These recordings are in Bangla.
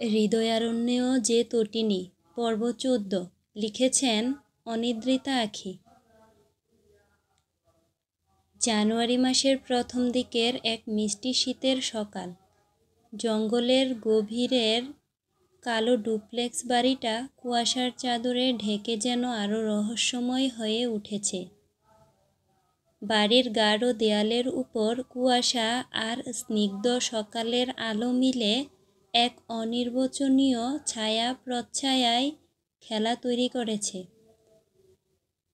হৃদয়ারণ্যেও যে তটিনী পর্ব ১৪ লিখেছেন অনিদ্রিতা আখি। জানুয়ারি মাসের প্রথম দিকের এক মিষ্টি শীতের সকাল। জঙ্গলের গভীরের কালো ডুপ্লেক্স বাড়িটা কুয়াশার চাদরে ঢেকে যেন আরও রহস্যময় হয়ে উঠেছে। বাড়ির গাঢ় দেয়ালের উপর কুয়াশা আর স্নিগ্ধ সকালের আলো মিলে এক অনির্বচনীয় ছায়া প্রচ্ছায়ায় খেলা তৈরি করেছে।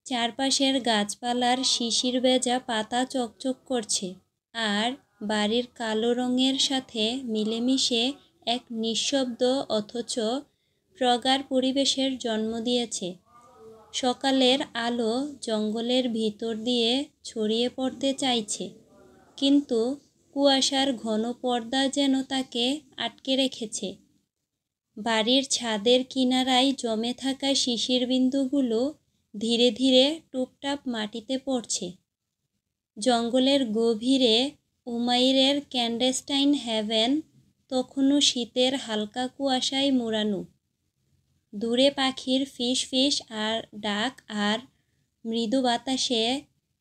চারপাশের গাছপালার শিশির ভেজা পাতা চকচক করছে, আর বাড়ির কালো রঙের সাথে মিলেমিশে এক নিঃশব্দ অথচ প্রগাঢ় পরিবেশের জন্ম দিয়েছে। সকালের আলো জঙ্গলের ভিতর দিয়ে ছড়িয়ে পড়তে চাইছে, কিন্তু কুয়াশার ঘন পর্দা যেন তাকে আটকে রেখেছে। বাড়ির ছাদের কিনারায় জমে থাকা শিশির বিন্দুগুলো ধীরে ধীরে টুপটাপ মাটিতে পড়ছে। জঙ্গলের গভীরে উমাইরের ক্যান্ডেস্টাইন হ্যাভেন তখনও শীতের হালকা কুয়াশায় মোড়ানো। দূরে পাখির ফিস ফিস আর ডাক আর মৃদু বাতাসে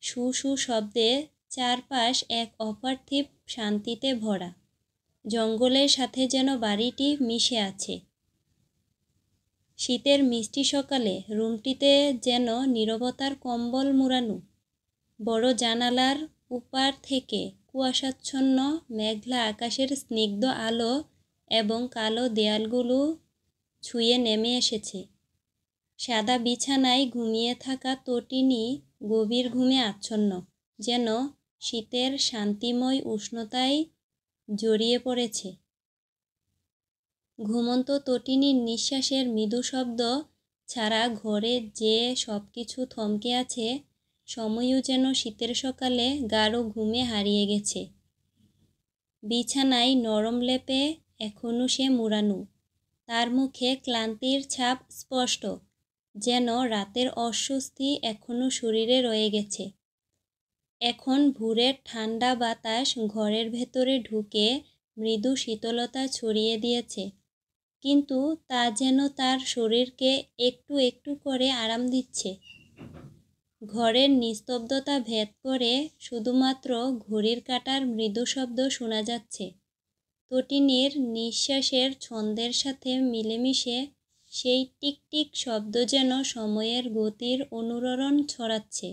শু শু শব্দে চারপাশ এক অপার্থিব শান্তিতে ভরা। জঙ্গলের সাথে যেন বাড়িটি মিশে আছে। শীতের মিষ্টি সকালে রুমটিতে যেন নীরবতার কম্বল মুড়ানো। বড় জানালার উপার থেকে কুয়াশাচ্ছন্ন মেঘলা আকাশের স্নিগ্ধ আলো এবং কালো দেয়ালগুলো ছুঁয়ে নেমে এসেছে। সাদা বিছানায় ঘুমিয়ে থাকা তটিনী গভীর ঘুমে আচ্ছন্ন, যেন শীতের শান্তিময় উষ্ণতায় জড়িয়ে পড়েছে। ঘুমন্ত তটিনীর নিঃশ্বাসের মৃদু শব্দ ছাড়া ঘরে যে সব কিছু থমকে আছে, সময়ও যেন শীতের সকালে গাঢ় ঘুমে হারিয়ে গেছে। বিছানায় নরম লেপে এখনও সে মুড়ানো, তার মুখে ক্লান্তির ছাপ স্পষ্ট, যেন রাতের অস্বস্তি এখনও শরীরে রয়ে গেছে। এখন ভোরের ঠান্ডা বাতাস ঘরের ভেতরে ঢুকে মৃদু শীতলতা ছড়িয়ে দিয়েছে, কিন্তু তা যেন তার শরীরকে একটু একটু করে আরাম দিচ্ছে। ঘরের নিস্তব্ধতা ভেদ করে শুধুমাত্র ঘড়ির কাঁটার মৃদু শব্দ শোনা যাচ্ছে। তটিনীর নিঃশ্বাসের ছন্দের সাথে মিলেমিশে সেই টিকটিক শব্দ যেন সময়ের গতির অনুরণন ছড়াচ্ছে।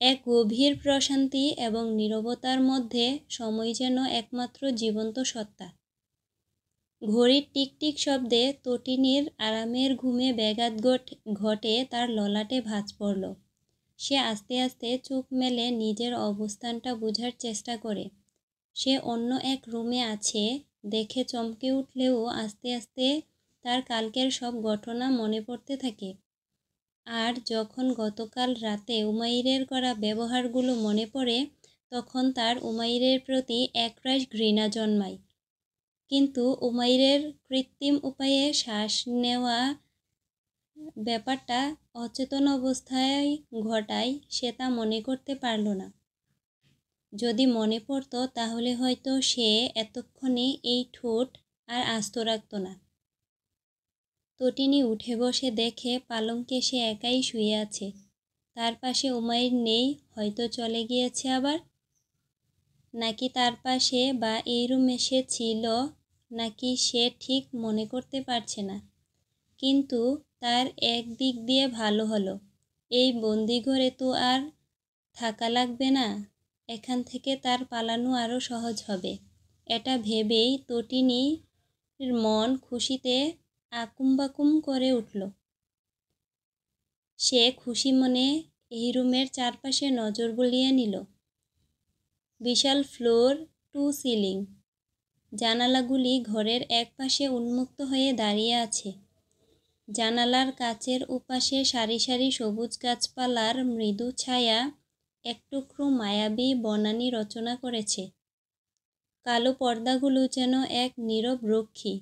এক গভীর প্রশান্তি এবং নীরবতার মধ্যে সময় যেন একমাত্র জীবন্ত সত্তা। ঘড়ির টিকটিক শব্দে তটিনীর আরামের ঘুমে ব্যাঘাত ঘটে। তার ললাটে ভাঁজ পড়ল। সে আস্তে আস্তে চোখ মেলে নিজের অবস্থানটা বোঝার চেষ্টা করে। সে অন্য এক রুমে আছে দেখে চমকে উঠলেও আস্তে আস্তে তার কালকের সব ঘটনা মনে পড়তে থাকে। আর যখন গতকাল রাতে উমাইরের করা ব্যবহারগুলো মনে পড়ে, তখন তার উমাইরের প্রতি একরাশ ঘৃণা জন্মায়। কিন্তু উমাইরের কৃত্রিম উপায়ে শ্বাস নেওয়া ব্যাপারটা অচেতন অবস্থায় ঘটায়, সে তা মনে করতে পারল না। যদি মনে পড়ত তাহলে হয়তো সে এতক্ষণে এই ঠোঁট আর আস্ত রাখত না। তটিনী উঠে বসে দেখে পালঙ্কে সে একাই শুয়ে আছে। তার পাশে উমাইর নেই, হয়তো চলে গিয়েছে আবার। নাকি তার পাশে বা এই রুমে সে ছিল, নাকি সে ঠিক মনে করতে পারছে না। কিন্তু তার এক দিক দিয়ে ভালো হলো, এই বন্দিঘরে তো আর থাকা লাগবে না। এখান থেকে তার পালানো আরও সহজ হবে। এটা ভেবেই তটিনীর মন খুশিতে আকুমবাকুম করে উঠল। সে খুশি মনে এই রুমের চারপাশে নজর বুলিয়ে নিল। বিশাল ফ্লোর টু সিলিং জানালাগুলি ঘরের এক পাশে উন্মুক্ত হয়ে দাঁড়িয়ে আছে। জানালার কাচের উপাশে সারি সারি সবুজ গাছপালার মৃদু ছায়া এক টুকরো মায়াবী বনানী রচনা করেছে। কালো পর্দাগুলো যেন এক নীরব রক্ষী,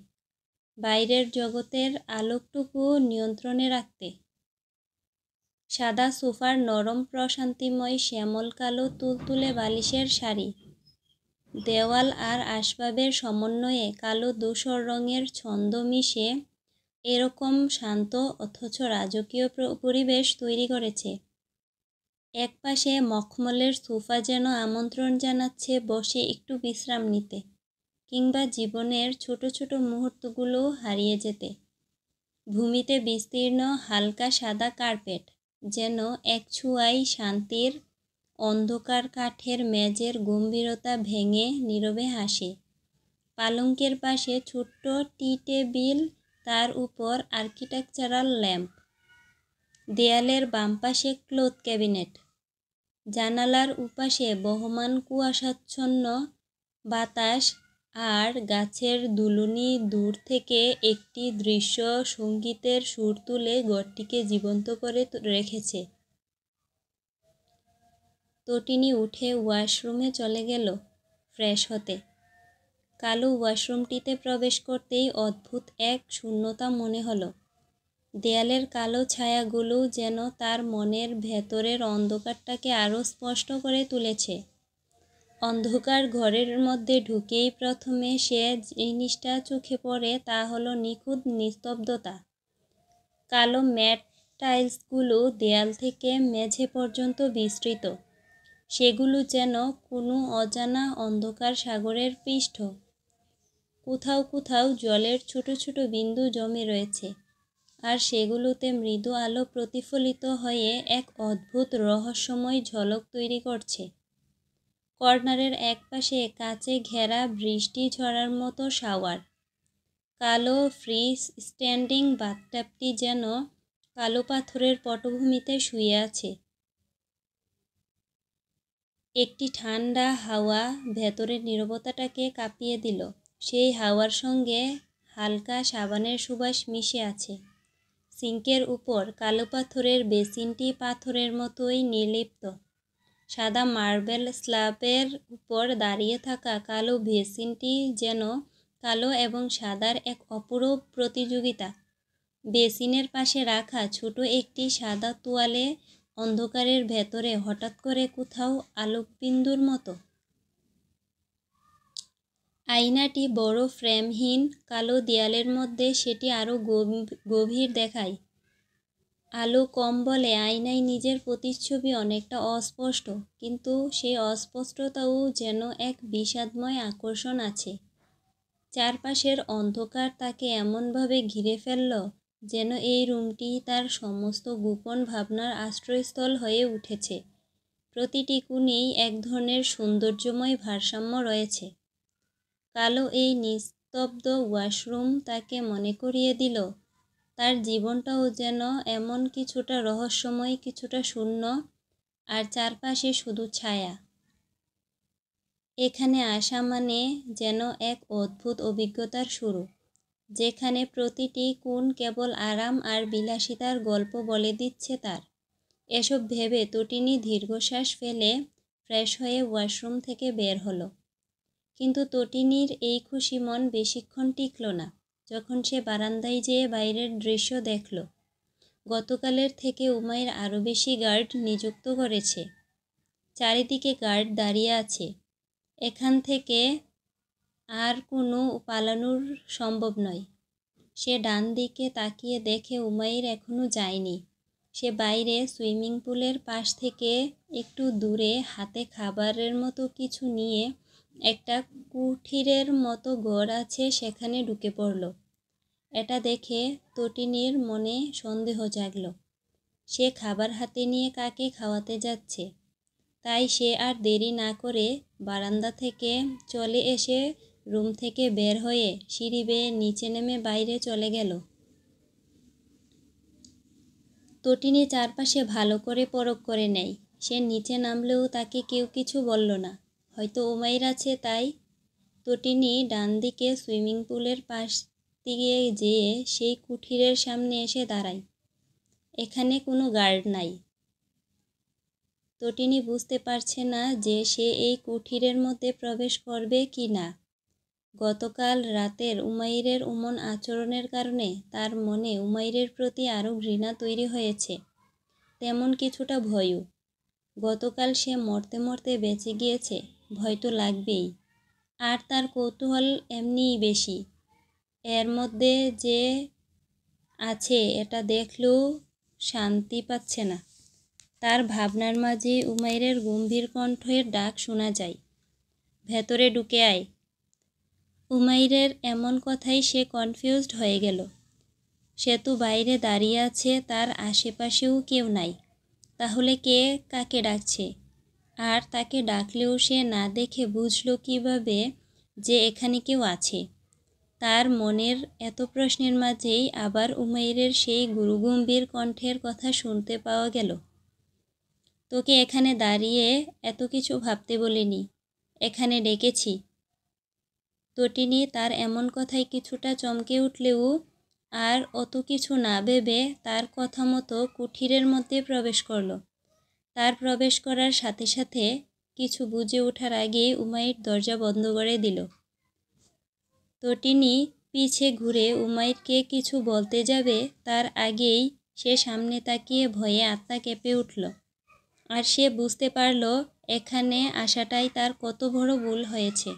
বাইরের জগতের আলোকটুকু নিয়ন্ত্রণে রাখতে। সাদা সোফার নরম প্রশান্তিময় শ্যামল কালো তুলতুলে বালিশের শাড়ি, দেওয়াল আর আসবাবের সমন্বয়ে কালো ধূসর রঙের ছন্দ মিশে এরকম শান্ত অথচ রাজকীয় পরিবেশ তৈরি করেছে। একপাশে মখমলের সোফা যেন আমন্ত্রণ জানাচ্ছে বসে একটু বিশ্রাম নিতে, কিংবা জীবনের ছোট ছোট মুহূর্তগুলো হারিয়ে যেতে। ভূমিতে বিস্তীর্ণ হালকা সাদা কার্পেট যেন এক ছোঁয়ায় শান্তির। অন্ধকার কাঠের মেঝের গম্ভীরতা ভেঙে নীরবে হাসে। পালঙ্কের পাশে ছোট্ট টি টেবিল, তার উপর আর্কিটেকচারাল ল্যাম্প। দেয়ালের বাম পাশে ক্লথ ক্যাবিনেট। জানালার উপাশে বহমান কুয়াশাচ্ছন্ন বাতাস আর গাছের দুলুনি দূর থেকে একটি দৃশ্য সঙ্গীতের সুর তুলে ঘরটিকে জীবন্ত করে রেখেছে। তটিনী উঠে ওয়াশরুমে চলে গেল ফ্রেশ হতে। কালো ওয়াশরুমটিতে প্রবেশ করতেই অদ্ভুত এক শূন্যতা মনে হলো। দেয়ালের কালো ছায়াগুলো যেন তার মনের ভেতরের অন্ধকারটাকে আরও স্পষ্ট করে তুলেছে। অন্ধকার ঘরের মধ্যে ঢুকেই প্রথমে সে জিনিসটা চোখে পড়ে তা হলো নিখুঁত নিস্তব্ধতা। কালো ম্যাট টাইলসগুলো দেয়াল থেকে মেঝে পর্যন্ত বিস্তৃত, সেগুলো যেন কোনো অজানা অন্ধকার সাগরের পৃষ্ঠ। কোথাও কোথাও জলের ছোট ছোট বিন্দু জমে রয়েছে, আর সেগুলোতে মৃদু আলো প্রতিফলিত হয়ে এক অদ্ভুত রহস্যময় ঝলক তৈরি করছে। কর্নারের একপাশে কাচে ঘেরা বৃষ্টি ঝরার মতো শাওয়ার। কালো ফ্রি স্ট্যান্ডিং বাথটাবটি যেন কালো পাথরের পটভূমিতে শুয়ে আছে। একটি ঠান্ডা হাওয়া ভেতরের নীরবতাটাকে কাঁপিয়ে দিল। সেই হাওয়ার সঙ্গে হালকা সাবানের সুবাস মিশে আছে। সিঙ্কের উপর কালো পাথরের বেসিনটি পাথরের মতোই নির্লিপ্ত। সাদা মার্বেল স্ল্যাবের উপর দাঁড়িয়ে থাকা কালো বেসিনটি যেন কালো এবং সাদার এক অপূরূপ প্রতিযোগিতা। বেসিনের পাশে রাখা ছোট একটি সাদা তোয়ালে অন্ধকারের ভেতরে হঠাৎ করে কোথাও আলোকবিন্দুর মতো। আয়নাটি বড় ফ্রেমহীন কালো দেয়ালের মধ্যে সেটি আরও গভীর দেখায়। আলো কম বলে আয়নায় নিজের প্রতিচ্ছবি অনেকটা অস্পষ্ট, কিন্তু সেই অস্পষ্টতাও যেন এক বিষাদময় আকর্ষণ আছে। চারপাশের অন্ধকার তাকে এমনভাবে ঘিরে ফেলল যেন এই রুমটি তার সমস্ত গোপন ভাবনার আশ্রয়স্থল হয়ে উঠেছে। প্রতিটি কোণেই এক ধরনের সৌন্দর্যময় ভারসাম্য রয়েছে। কালো এই নিস্তব্ধ ওয়াশরুম তাকে মনে করিয়ে দিল তার জীবনটাও যেন এমন কিছুটা রহস্যময়, কিছুটা শূন্য, আর চারপাশে শুধু ছায়া। এখানে আসা মানে যেন এক অদ্ভুত অভিজ্ঞতার শুরু, যেখানে প্রতিটি কোণ কেবল আরাম আর বিলাসিতার গল্প বলে দিচ্ছে তার। এসব ভেবে তটিনী দীর্ঘশ্বাস ফেলে ফ্রেশ হয়ে ওয়াশরুম থেকে বের হলো। কিন্তু তটিনীর এই খুশি মন বেশিক্ষণ টিকল না। যখন সে বারান্দায় যেয়ে বাইরের দৃশ্য দেখল, গতকালের থেকে উমাইর আরও বেশি গার্ড নিযুক্ত করেছে। চারিদিকে গার্ড দাঁড়িয়ে আছে। এখান থেকে আর কোনো পালানোর সম্ভব নয়। সে ডান দিকে তাকিয়ে দেখে উমাইর এখনও যায়নি। সে বাইরে সুইমিং পুলের পাশ থেকে একটু দূরে হাতে খাবারের মতো কিছু নিয়ে একটা কুঠিরের মতো ঘর আছে সেখানে ঢুকে পড়ল। এটা দেখে তটিনীর মনে সন্দেহ জাগল। সে খাবার হাতে নিয়ে কাকে খাওয়াতে যাচ্ছে। তাই সে আর দেরি না করে বারান্দা থেকে চলে এসে রুম থেকে বের হয়ে সিঁড়ি বেয়ে নিচে নেমে বাইরে চলে গেল। তটিনী চারপাশে ভালো করে পরখ করে নেয়। সে নিচে নামলেও তাকে কেউ কিছু বলল না। হয়তো উমাইর আছে তাই। তটিনী ডান দিকে সুইমিং পুলের পাশ দিয়ে যেয়ে সেই কুঠিরের সামনে এসে দাঁড়ায়। এখানে কোনো গার্ড নাই। তটিনী বুঝতে পারছে না যে সে এই কুঠিরের মধ্যে প্রবেশ করবে কি না। গতকাল রাতের উমাইরের এমন আচরণের কারণে তার মনে উমাইরের প্রতি আরও ঘৃণা তৈরি হয়েছে, তেমন কিছুটা ভয়ও। গতকাল সে মরতে মরতে বেঁচে গিয়েছে, ভয় তো লাগবেই। আর তার কৌতূহল এমনিই বেশি। এর মধ্যে যে আছে এটা দেখলেও শান্তি পাচ্ছে না। তার ভাবনার মাঝে উমাইরের গম্ভীর কণ্ঠের ডাক শোনা যায়, ভেতরে ঢুকে আয়। উমাইরের এমন কথাই সে কনফিউজড হয়ে গেল। সে তো বাইরে দাঁড়িয়ে আছে, তার আশেপাশেও কেউ নাই। তাহলে কে কাকে ডাকছে? আর তাকে ডাকলেও সে না দেখে বুঝলো কিভাবে যে এখানে কেউ আছে? তার মনের এত প্রশ্নের মাঝেই আবার উমাইরের সেই গুরুগম্ভীর কণ্ঠের কথা শুনতে পাওয়া গেল। তোকে এখানে দাঁড়িয়ে এত কিছু ভাবতে বলিনি, এখানে ডেকেছি। তটিনী তার এমন কথায় কিছুটা চমকে উঠলেও আর অত কিছু না ভেবে তার কথা মতো কুঠিরের মধ্যে প্রবেশ করল। তার প্রবেশ করার সাথে সাথে কিছু বুঝে ওঠার আগেই উমাইর দরজা বন্ধ করে দিল। তটিনী পিছে ঘুরে উমাইরকে কিছু বলতে যাবে, তার আগেই সে সামনে তাকিয়ে ভয়ে আত্মা কেঁপে উঠল। আর সে বুঝতে পারল এখানে আসাটাই তার কত বড় ভুল হয়েছে।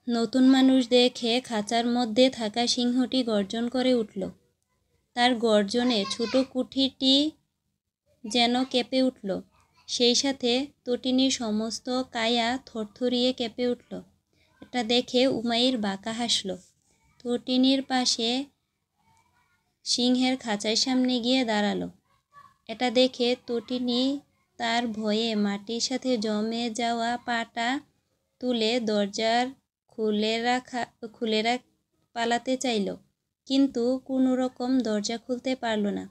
নতুন মানুষ দেখে খাঁচার মধ্যে থাকা সিংহটি গর্জন করে উঠল। তার গর্জনে ছোট কুঠিরটি যেন কেঁপে উঠল। সেই সাথে তটিনীর সমস্ত কায়া থরথরিয়ে কেঁপে উঠল। এটা দেখে উমাইর বাঁকা হাসল। তটিনীর পাশে সিংহের খাঁচার সামনে গিয়ে দাঁড়ালো। এটা দেখে তটিনী তার ভয়ে মাটির সাথে জমে যাওয়া পাটা তুলে দরজার খুলে পালাতে চাইল, কিন্তু কোনো রকম দরজা খুলতে পারল না।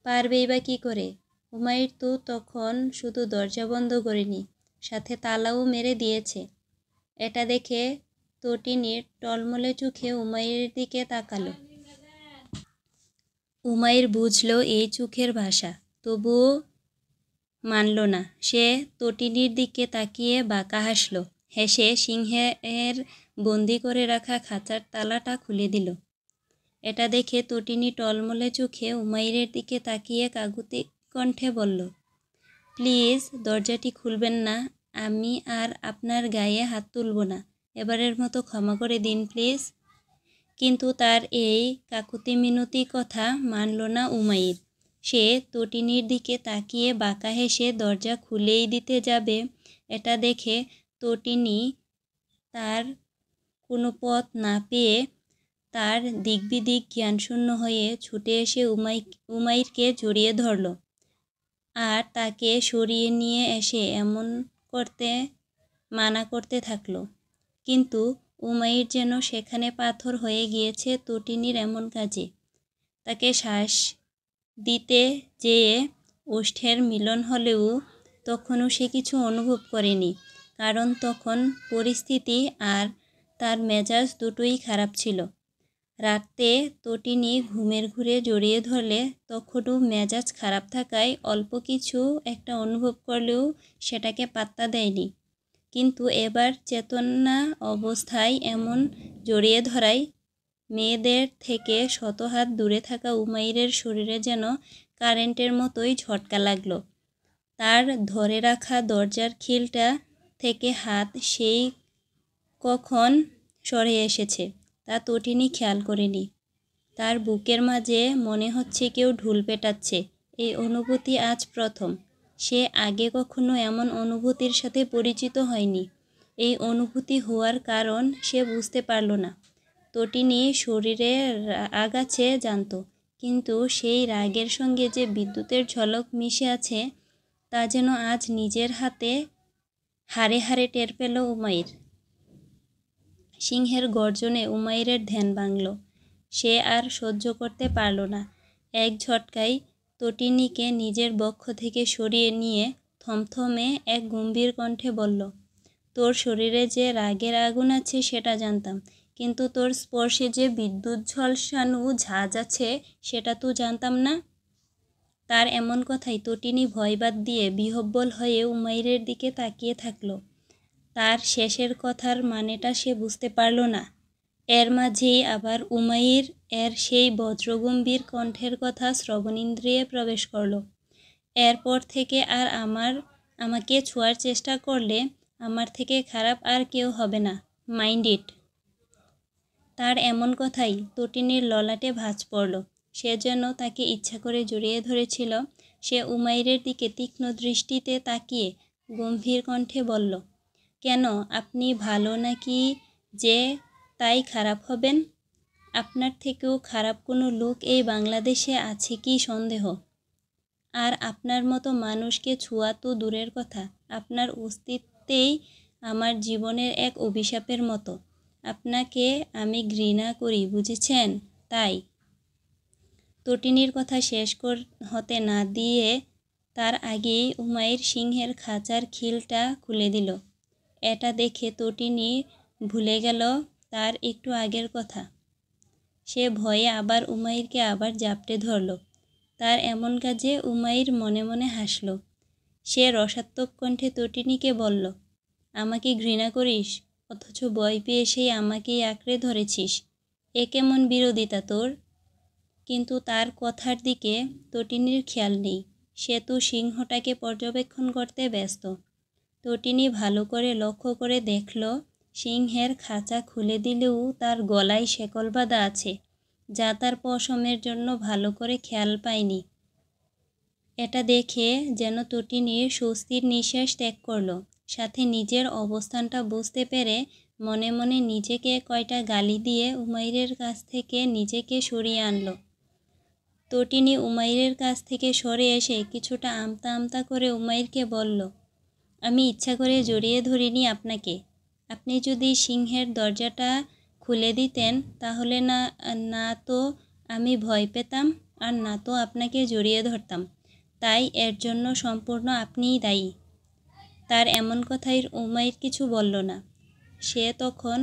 পারবেই বা কী করে? উমাইর তো তখন শুধু দরজা বন্ধ করেনি, সাথে তালাও মেরে দিয়েছে। এটা দেখে তটিনীর টলমলে চোখে উমাইরের দিকে তাকালো। উমাইর বুঝল এই চোখের ভাষা, তবুও মানল না। সে তটিনীর দিকে তাকিয়ে বাঁকা হাসল। হেসে সিংহের বন্দি করে রাখা খাঁচার তালাটা খুলে দিল। এটা দেখে তটিনী টলমলে চোখে উমাইরের দিকে তাকিয়ে কাকুতি কণ্ঠে বলল, প্লিজ দরজাটি খুলবেন না, আমি আর আপনার গায়ে হাত তুলব না, এবারের মতো ক্ষমা করে দিন প্লিজ। কিন্তু তার এই কাকুতি মিনতি কথা মানল না উমাইর। সে তটিনীর দিকে তাকিয়ে বাঁকা হেসে দরজা খুলেই দিতে যাবে। এটা দেখে তটিনী তার কোনো পথ না পেয়ে তার দিকবিদিক জ্ঞানশূন্য হয়ে ছুটে এসে উমাইরকে জড়িয়ে ধরল আর তাকে সরিয়ে নিয়ে এসে এমন করতে মানা করতে থাকলো। কিন্তু উমাইর যেন সেখানে পাথর হয়ে গিয়েছে তটিনীর এমন কাজে। তাকে শ্বাস দিতে যেয়ে ওষ্ঠের মিলন হলেও তখনও সে কিছু অনুভব করেনি, কারণ তখন পরিস্থিতি আর তার মেজাজ দুটোই খারাপ ছিল। রাতে তটিনী ঘুমের ঘুরে জড়িয়ে ধরলে তখনও মেজাজ খারাপ থাকায় অল্প কিছু একটা অনুভব করলেও সেটাকে পাত্তা দেয়নি। কিন্তু এবার চেতনা অবস্থায় এমন জড়িয়ে ধরায় মেয়েদের থেকে শত হাত দূরে থাকা উমাইরের শরীরে যেন কারেন্টের মতোই ঝটকা লাগলো। তার ধরে রাখা দরজার খিলটা থেকে হাত সেই কখন সরে এসেছে তা তটিনী খেয়াল করেনি। তার বুকের মাঝে মনে হচ্ছে কেউ ঢুল পেটাচ্ছে। এই অনুভূতি আজ প্রথম। সে আগে কখনো এমন অনুভূতির সাথে পরিচিত হয়নি। এই অনুভূতি হওয়ার কারণ সে বুঝতে পারল না। তটিনী শরীরে রাগ আছে জানত, কিন্তু সেই রাগের সঙ্গে যে বিদ্যুতের ঝলক মিশে আছে তা যেন আজ নিজের হাতে হাড়ে হাড়ে টের পেল উমাইর। সিংহের গর্জনে উমাইরের ধ্যান ভাঙল। সে আর সহ্য করতে পারল না। এক ঝটকায় তটিনীকে নিজের বক্ষ থেকে সরিয়ে নিয়ে থমথমে এক গম্ভীর কণ্ঠে বলল, তোর শরীরে যে রাগের আগুন আছে সেটা জানতাম, কিন্তু তোর স্পর্শে যে বিদ্যুৎ ঝলসানো ঝাঁজ আছে সেটা তো জানতাম না। তার এমন কথাই তটিনী ভয় বাদ দিয়ে বিহ্বল হয়ে উমাইরের দিকে তাকিয়ে থাকল। তার শেষের কথার মানেটা সে বুঝতে পারল না। এর মাঝেই আবার উমাইর এর সেই বজ্রগম্ভীর কণ্ঠের কথা শ্রবণেন্দ্রিয়ে প্রবেশ করল। এরপর থেকে আর আমাকে ছোঁয়ার চেষ্টা করলে আমার থেকে খারাপ আর কেউ হবে না, মাইন্ড ইট। তার এমন কথাই তটিনীর ললাটে ভাঁজ পড়ল। সে যেন তাকে ইচ্ছা করে জড়িয়ে ধরেছিল। সে উমাইরের দিকে তীক্ষ্ণ দৃষ্টিতে তাকিয়ে গম্ভীর কণ্ঠে বলল, কেন, আপনি ভালো নাকি যে তাই খারাপ হবেন? আপনার থেকেও খারাপ কোনো লোক এই বাংলাদেশে আছে কি সন্দেহ? আর আপনার মতো মানুষকে ছোঁয়া তো দূরের কথা, আপনার অস্তিত্বেই আমার জীবনের এক অভিশাপের মতো। আপনাকে আমি ঘৃণা করি, বুঝেছেন? তাই। তটিনীর কথা শেষ হতে না দিয়ে তার আগেই উমাইর সিংহের খাঁচার খিলটা খুলে দিল। এটা দেখে তটিনী ভুলে গেল তার একটু আগের কথা। সে ভয়ে আবার উমাইরকে আবার জাপটে ধরল। তার এমন কাজে উমাইর মনে মনে হাসল। সে রসাত্মক কণ্ঠে তটিনীকে বলল, আমাকে ঘৃণা করিস, অথচ ভয় পেয়ে সেই আমাকেই আঁকড়ে ধরেছিস। এ কেমন বিরোধিতা তোর? কিন্তু তার কথার দিকে তটিনীর খেয়াল নেই। সে তো সিংহটাকে পর্যবেক্ষণ করতে ব্যস্ত। তটিনী ভালো করে লক্ষ্য করে দেখল, সিংহের খাঁচা খুলে দিলেও তার গলায় শেকল বাঁধা আছে, যা তার পশমের জন্য ভালো করে খেয়াল পায়নি। এটা দেখে যেন তটিনীর স্বস্তির নিঃশ্বাস ত্যাগ করল। সাথে নিজের অবস্থানটা বুঝতে পেরে মনে মনে নিজেকে কয়টা গালি দিয়ে উমাইরের কাছ থেকে নিজেকে সরিয়ে আনল। তটিনী উমাইরের কাছ থেকে সরে এসে কিছুটা আমতা আমতা করে উমাইরকে বলল, আমি ইচ্ছা করে জড়িয়ে ধরিনি আপনাকে। আপনি যদি সিংহের দরজাটা খুলে দিতেন তাহলে না তো আমি ভয় পেতাম, আর না তো আপনাকে জড়িয়ে ধরতাম। তাই এর জন্য সম্পূর্ণ আপনিই দায়ী। তার এমন কথায় উমাইর কিছু বলল না। সে তখন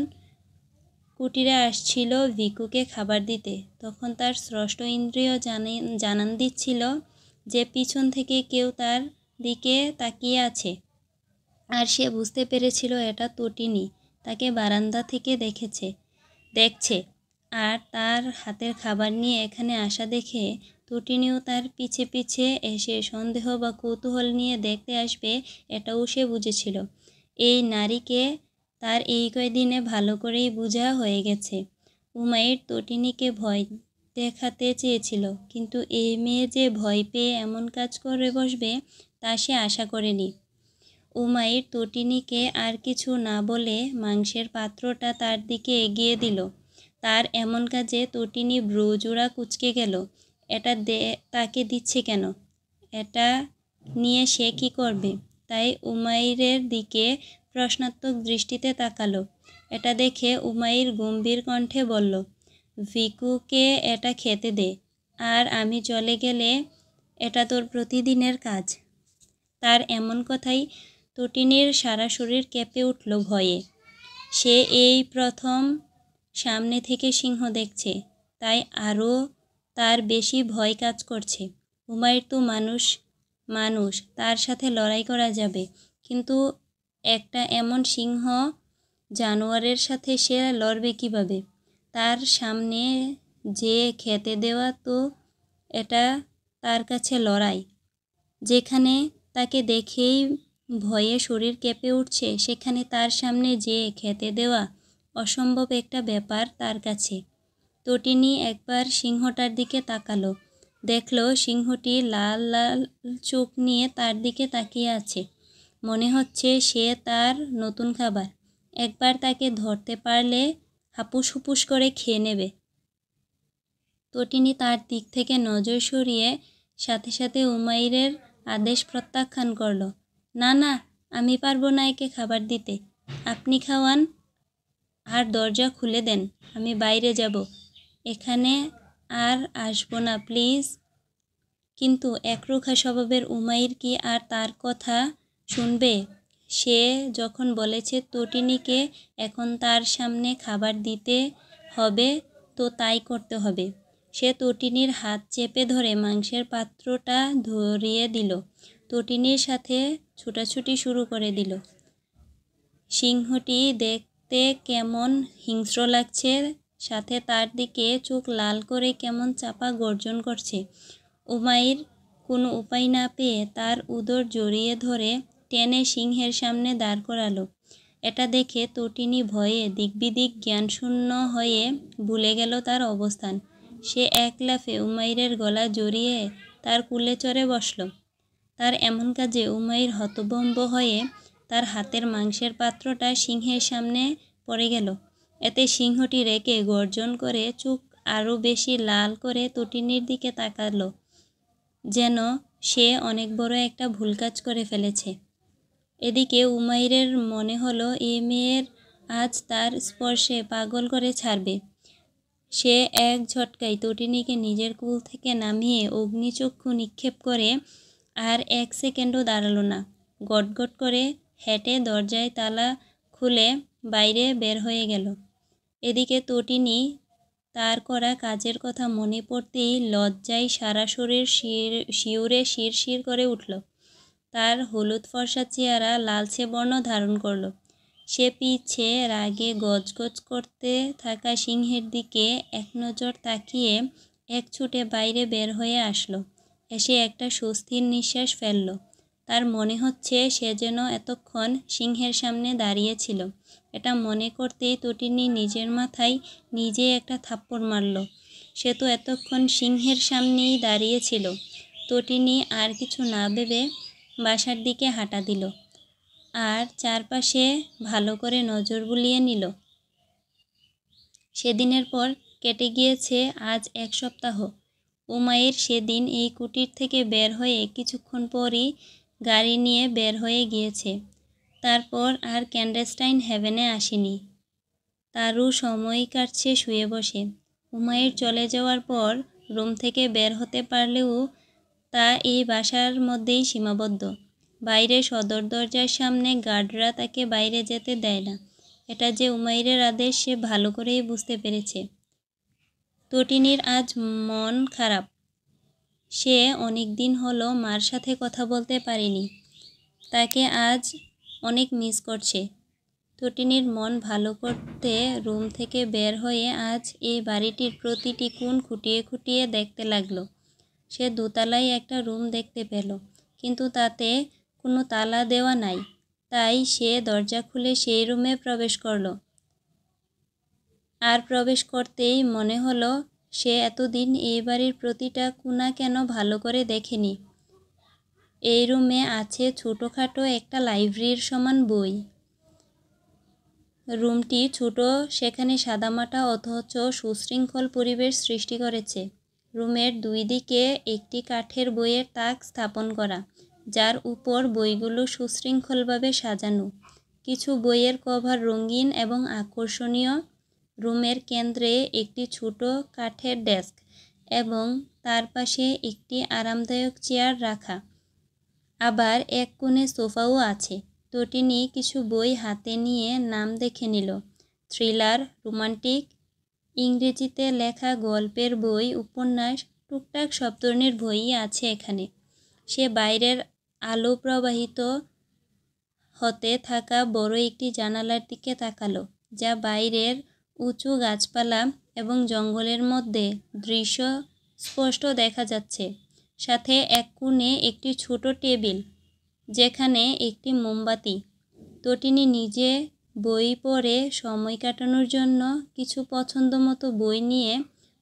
কুটিরে আসছিল ভিকুকে খাবার দিতে। তখন তার স্রষ্টা ইন্দ্রিয় জানান দিচ্ছিল যে পিছন থেকে কেউ তার দিকে তাকিয়ে আছে। আর সে বুঝতে পেরেছিল এটা তটিনী তাকে বারান্দা থেকে দেখছে। আর তার হাতের খাবার নিয়ে এখানে আসা দেখে তটিনীও তার পিছে পিছে এসে সন্দেহ বা কৌতূহল নিয়ে দেখতে আসবে, এটাও সে বুঝেছিল। এই নারীকে তার এই কয়দিনে ভালো করেই বোঝা হয়ে গেছে। উমাইর তটিনীকে ভয় দেখাতে চেয়েছিল, কিন্তু এই মেয়ে যে ভয় পেয়ে এমন কাজ করে বসবে তা সে আশা করেনি। উমাইর তটিনীকে আর কিছু না বলে মাংসের পাত্রটা তার দিকে এগিয়ে দিল। তার এমন কাজে তটিনী ভ্রুজোড়া কুঁচকে গেল। এটা তাকে দিচ্ছে কেন? এটা নিয়ে সে কি করবে? তাই উমাইরের দিকে প্রশ্নাত্মক দৃষ্টিতে তাকালো। এটা দেখে উমাইর গম্ভীর কণ্ঠে বলল, ভিকুকে এটা খেতে দে, আর আমি চলে গেলে এটা তোর প্রতিদিনের কাজ। তার এমন কথাই তটিনীর সারা শরীর কেঁপে উঠল ভয়ে। সে এই প্রথম সামনে থেকে সিংহ দেখছে, তাই আরও তার বেশি ভয় কাজ করছে। উমাইর তো মানুষ, তার সাথে লড়াই করা যাবে, কিন্তু একটা এমন সিংহ জানোয়ারের সাথে সে লড়বে কিভাবে? তার সামনে যে খেতে দেওয়া, তো এটা তার কাছে লড়াই। যেখানে তাকে দেখেই ভয়ে শরীর কেঁপে উঠছে, সেখানে তার সামনে যে খেতে দেওয়া অসম্ভব একটা ব্যাপার তার কাছে। তটিনী একবার সিংহটার দিকে তাকালো। দেখল সিংহটি লাল লাল চোখ নিয়ে তার দিকে তাকিয়ে আছে। মনে হচ্ছে সে তার নতুন খাবার। একবার তাকে ধরতে পারলে হাপুস হুপুস করে খেয়ে নেবে। তটিনী তার দিক থেকে নজর সরিয়ে সাথে সাথে উমাইরের আদেশ প্রত্যাখ্যান করল। না না, আমি পারবো না একে খাবার দিতে। আপনি খাওয়ান আর দরজা খুলে দেন, আমি বাইরে যাব, এখানে আর আসবো না, প্লিজ। কিন্তু একরোখা স্বভাবের উমাইর কি আর তার কথা শুনবে? সে যখন বলেছে তটিনীকে এখন তার সামনে খাবার দিতে হবে, তো তাই করতে হবে। সে তটিনীর হাত চেপে ধরে মাংসের পাত্রটা ধরিয়ে দিল। তটিনীর সাথে ছুটাছুটি শুরু করে দিল। সিংহটি দেখতে কেমন হিংস্র লাগছে, সাথে তার দিকে চোখ লাল করে কেমন চাপা গর্জন করছে। উমাইর কোনো উপায় না পেয়ে তার উদর জড়িয়ে ধরে টেনে সিংহের সামনে দাঁড় করালো। এটা দেখে তটিনী ভয়ে দিকবিদিক জ্ঞানশূন্য হয়ে ভুলে গেল তার অবস্থান। সে এক লাফে উমাইরের গলা জড়িয়ে তার কুলে চড়ে বসল। তার এমন কাজে উমাইর হতভম্ব হয়ে তার হাতের মাংসের পাত্রটা সিংহের সামনে পড়ে গেল। এতে সিংহটি রেগে গর্জন করে চোখ আরও বেশি লাল করে তটিনীর দিকে তাকালো, যেন সে অনেক বড় একটা ভুল কাজ করে ফেলেছে। এদিকে উমাইরের মনে হলো এই মেয়ের আজ তার স্পর্শে পাগল করে ছাড়বে। সে এক ঝটকায় তটিনীকে নিজের কুল থেকে নামিয়ে অগ্নিচক্ষু নিক্ষেপ করে আর এক সেকেন্ডও দাঁড়ালো না। গটগট করে হেঁটে দরজায় তালা খুলে বাইরে বের হয়ে গেল। এদিকে তটিনী তার করা কাজের কথা মনে পড়তেই লজ্জায় সারা শরীর শিউরে শিরশির করে উঠল। তার হলুদ ফর্সা চেহারা লালচে বর্ণ ধারণ করল। সে পিছে রাগে গজগজ করতে থাকা সিংহের দিকে এক নজর তাকিয়ে এক ছুটে বাইরে বের হয়ে আসলো। এসে একটা স্বস্তির নিঃশ্বাস ফেলল। তার মনে হচ্ছে সে যেন এতক্ষণ সিংহের সামনে দাঁড়িয়েছিল। এটা মনে করতেই তটিনী নিজের মাথায় নিজে একটা থাপ্পড় মারল। সে তো এতক্ষণ সিংহের সামনেই দাঁড়িয়েছিল। তটিনী আর কিছু না ভেবে বাসার দিকে হাঁটা দিল আর চারপাশে ভালো করে নজর বুলিয়ে নিল। সেদিনের পর কেটে গিয়েছে আজ 1 সপ্তাহ। উমাইর সেদিন এই কুটির থেকে বের হয়ে কিছুক্ষণ পরই গাড়ি নিয়ে বের হয়ে গিয়েছে। তারপর আর ক্যান্ডেলস্টাইন হেভেনে আসেনি। তারও সময় কাটছে শুয়ে বসে। উমাইর চলে যাওয়ার পর রুম থেকে বের হতে পারলেও তা এই বাসার মধ্যেই সীমাবদ্ধ। বাইরে সদর দরজার সামনে গার্ডরা তাকে বাইরে যেতে দেয় না। এটা যে উমাইরের আদেশ সে ভালো করেই বুঝতে পেরেছে। তটিনীর আজ মন খারাপ। সে অনেক দিন হলো মার সাথে কথা বলতে পারেনি। তাকে আজ অনেক মিস করছে। তটিনীর মন ভালো করতে রুম থেকে বের হয়ে আজ এই বাড়িটির প্রতিটি কোণ খুঁটিয়ে খুঁটিয়ে দেখতে লাগলো। সে দোতলায় একটা রুম দেখতে পেল, কিন্তু তাতে কোনো তালা দেওয়া নাই। তাই সে দরজা খুলে সেই রুমে প্রবেশ করল। আর প্রবেশ করতেই মনে হলো সে এতদিন এই বাড়ির প্রতিটা কোণা কেন ভালো করে দেখেনি। এই রুমে আছে ছোটোখাটো একটা লাইব্রেরির সমান বই। রুমটি ছোট, সেখানে সাদামাটা অথচ সুশৃঙ্খল পরিবেশ সৃষ্টি করেছে। রুমের দুই দিকে একটি কাঠের বইয়ের তাক স্থাপন করা, যার উপর বইগুলো সুশৃঙ্খলভাবে সাজানো। কিছু বইয়ের কভার রঙিন এবং আকর্ষণীয়। রুমের কেন্দ্রে একটি ছোট কাঠের ডেস্ক এবং তার পাশে একটি আরামদায়ক চেয়ার রাখা। আবার এক কোণে সোফাও আছে। তটিনী কিছু বই হাতে নিয়ে নাম দেখে নিল। থ্রিলার, রোমান্টিক, ইংরেজিতে লেখা গল্পের বই, উপন্যাস, টুকটাক সব ধরনের বইই আছে এখানে। সে বাইরের আলো প্রবাহিত হতে থাকা বড় একটি জানালার দিকে তাকালো, যা বাইরের উঁচু গাছপালা এবং জঙ্গলের মধ্যে দৃশ্য স্পষ্ট দেখা যাচ্ছে। সাথে এক কোণে একটি ছোট টেবিল, যেখানে একটি মোমবাতি। তটিনী নিজে বই পড়ে সময় কাটানোর জন্য কিছু পছন্দমতো বই নিয়ে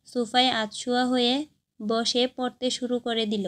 সোফায় আধশোয়া হয়ে বসে পড়তে শুরু করে দিল।